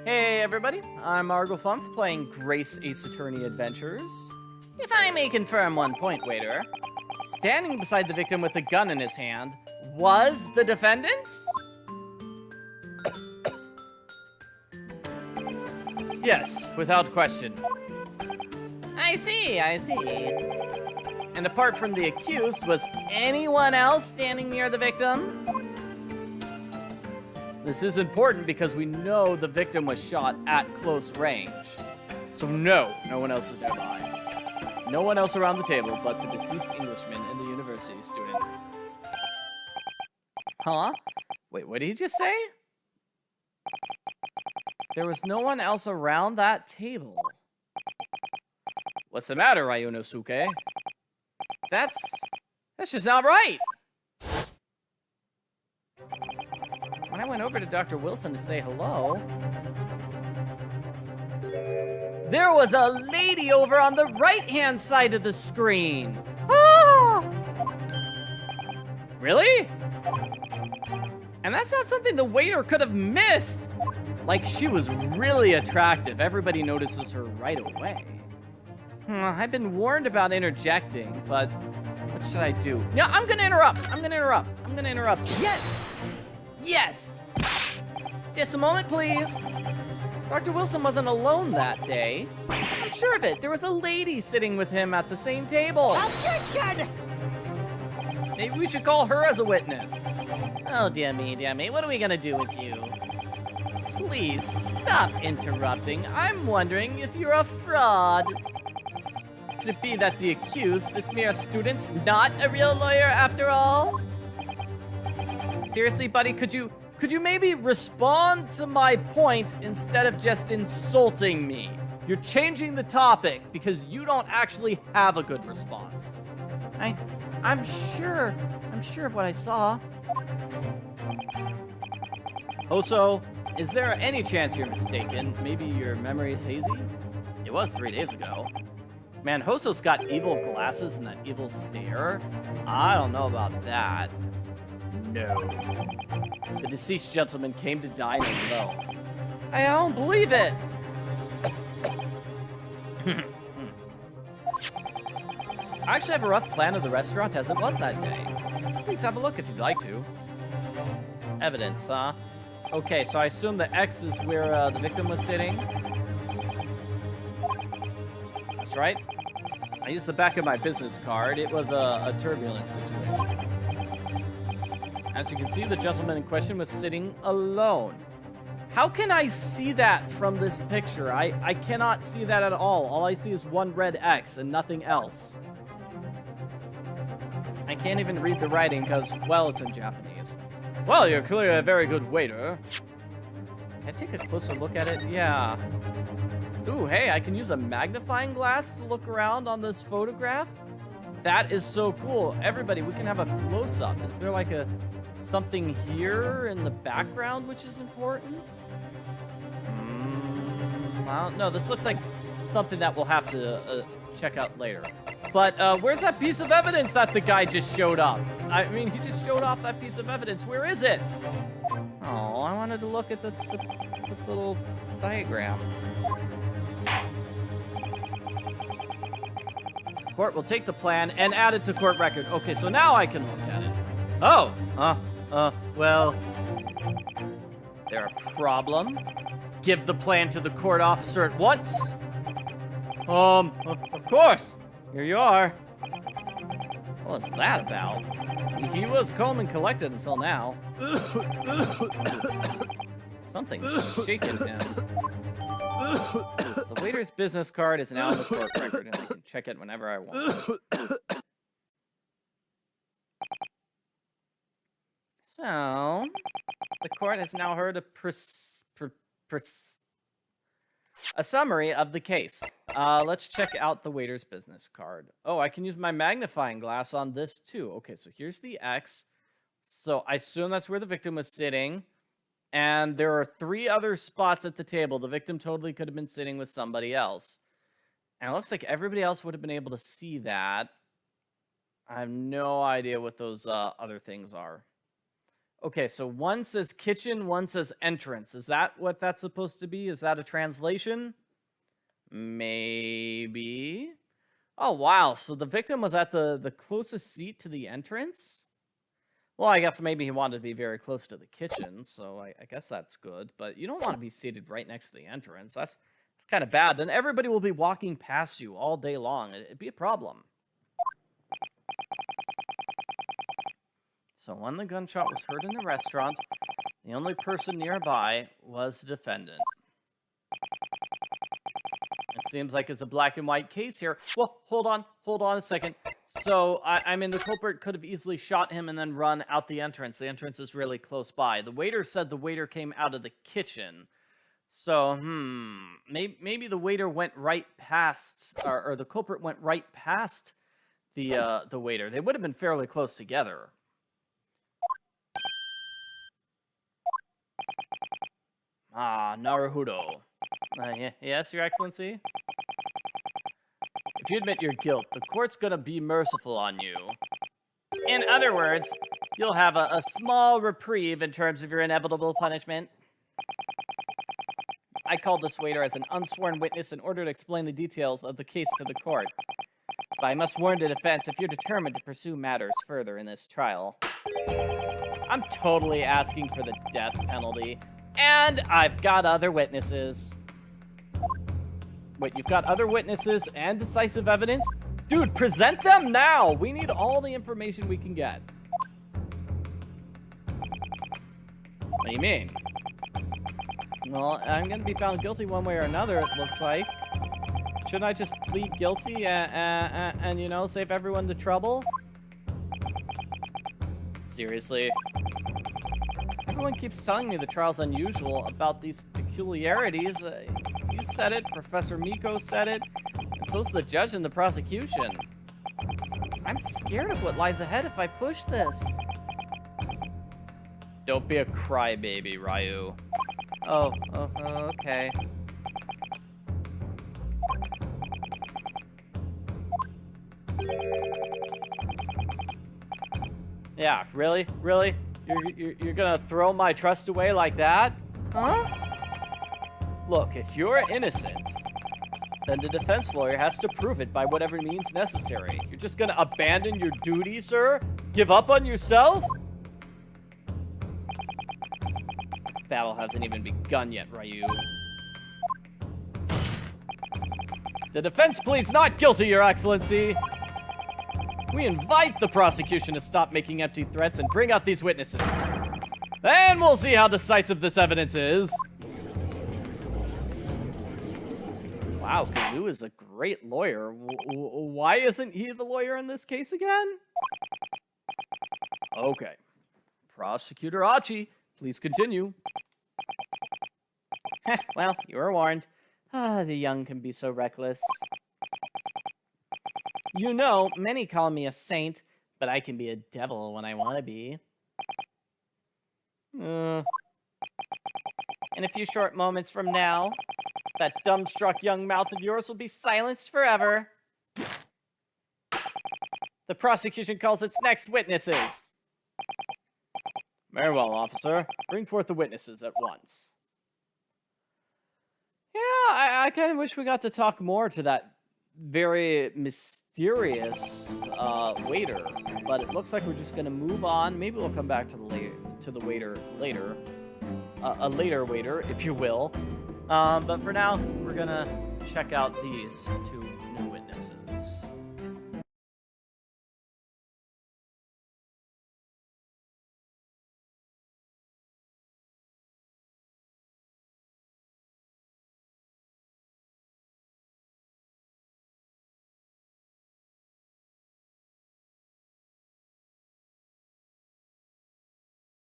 Hey everybody, I'm Arglefumph playing Grace Ace Attorney Adventures. If I may confirm one point, waiter, standing beside the victim with a gun in his hand was the defendant? Yes, without question. I see. And apart from the accused, was anyone else standing near the victim? This is important because we know the victim was shot at close range. So no one else is nearby. No one else around the table but the deceased Englishman and the university student. Huh? Wait, what did he just say? There was no one else around that table. What's the matter, Ryunosuke? That's just not right. When I went over to Dr. Wilson to say hello, there was a lady over on the right-hand side of the screen. Ah! Really? And that's not something the waiter could have missed. Like, she was really attractive. Everybody notices her right away. I've been warned about interjecting, but what should I do? No, I'm gonna interrupt. Yes! Just a moment, please. Dr. Wilson wasn't alone that day. I'm sure of it. There was a lady sitting with him at the same table. Objection! Maybe we should call her as a witness. Oh, dear me. What are we gonna do with you? Please, stop interrupting. I'm wondering if you're a fraud. Could it be that the accused, this mere student's not a real lawyer after all? Seriously, buddy, could you maybe respond to my point instead of just insulting me? You're changing the topic because you don't actually have a good response. I'm sure of what I saw. Hoso, is there any chance you're mistaken? Maybe your memory is hazy? It was 3 days ago. Man, Hoso's got evil glasses and that evil stare. I don't know about that. No. The deceased gentleman came to dine alone. I don't believe it! I actually have a rough plan of the restaurant as it was that day. Please have a look if you'd like to. Evidence, huh? Okay, so I assume the X is where the victim was sitting. That's right. I used the back of my business card. It was a turbulent situation. As you can see, the gentleman in question was sitting alone. How can I see that from this picture? I cannot see that at all. All I see is one red X and nothing else. I can't even read the writing because, well, it's in Japanese. Well, you're clearly a very good waiter. Can I take a closer look at it? Yeah. Ooh, hey, I can use a magnifying glass to look around on this photograph. That is so cool. Everybody, we can have a close-up. Is there like something here in the background which is important? I don't know. This looks like something that we'll have to check out later. But where's that piece of evidence that the guy just showed up? I mean, he just showed off that piece of evidence. Where is it? Oh, I wanted to look at the little diagram. Court will take the plan and add it to court record. Okay, so now I can look at it. Oh, well, there a problem? Give the plan to the court officer at once. Of course. Here you are. What was that about? He was calm and collected until now. Something's shaking him. The waiter's business card is now on the court record, and I can check it whenever I want. So, the court has now heard a summary of the case. Let's check out the waiter's business card. Oh, I can use my magnifying glass on this too. Okay, so here's the X. So I assume that's where the victim was sitting. And there are 3 other spots at the table. The victim totally could have been sitting with somebody else. And it looks like everybody else would have been able to see that. I have no idea what those other things are. Okay, so one says kitchen, one says entrance. Is that what that's supposed to be? Is that a translation? Maybe. Oh, wow. So the victim was at the closest seat to the entrance? Well, I guess maybe he wanted to be very close to the kitchen, so I guess that's good. But you don't want to be seated right next to the entrance. That's kind of bad. Then everybody will be walking past you all day long. It'd be a problem. So when the gunshot was heard in the restaurant, the only person nearby was the defendant. It seems like it's a black and white case here. Well, hold on a second. So, I mean, the culprit could have easily shot him and then run out the entrance. The entrance is really close by. The waiter said the waiter came out of the kitchen. So, maybe the waiter went right past, or the culprit went right past the waiter. They would have been fairly close together. Ah, Naruhodo. Yes, Your Excellency? If you admit your guilt, the court's gonna be merciful on you. In other words, you'll have a small reprieve in terms of your inevitable punishment. I called this waiter as an unsworn witness in order to explain the details of the case to the court. But I must warn the defense if you're determined to pursue matters further in this trial. I'm totally asking for the death penalty. And I've got other witnesses. Wait, you've got other witnesses and decisive evidence? Dude, present them now! We need all the information we can get. What do you mean? Well, I'm gonna be found guilty one way or another, it looks like. Shouldn't I just plead guilty and you know, save everyone the trouble? Seriously? Everyone keeps telling me the trial's unusual about these peculiarities. You said it, Professor Miko said it, and so's the judge and the prosecution. I'm scared of what lies ahead if I push this. Don't be a crybaby, Ryu. Oh, okay. Yeah, really? Really? You're gonna throw my trust away like that? Huh? Look, if you're innocent, then the defense lawyer has to prove it by whatever means necessary. You're just gonna abandon your duty, sir? Give up on yourself? Battle hasn't even begun yet, Ryu. The defense pleads not guilty, Your Excellency. We invite the prosecution to stop making empty threats and bring out these witnesses. Then we'll see how decisive this evidence is. Wow, Kazoo is a great lawyer. Why isn't he the lawyer in this case again? Okay. Prosecutor Auchi, please continue. Well, you were warned. The young can be so reckless. You know, many call me a saint, but I can be a devil when I want to be. In a few short moments from now, that dumbstruck young mouth of yours will be silenced forever. The prosecution calls its next witnesses. Very well, officer. Bring forth the witnesses at once. Yeah, I kind of wish we got to talk more to that very mysterious waiter, but it looks like we're just gonna move on. Maybe we'll come back to the waiter later, a later waiter, if you will. But for now, we're gonna check out these two new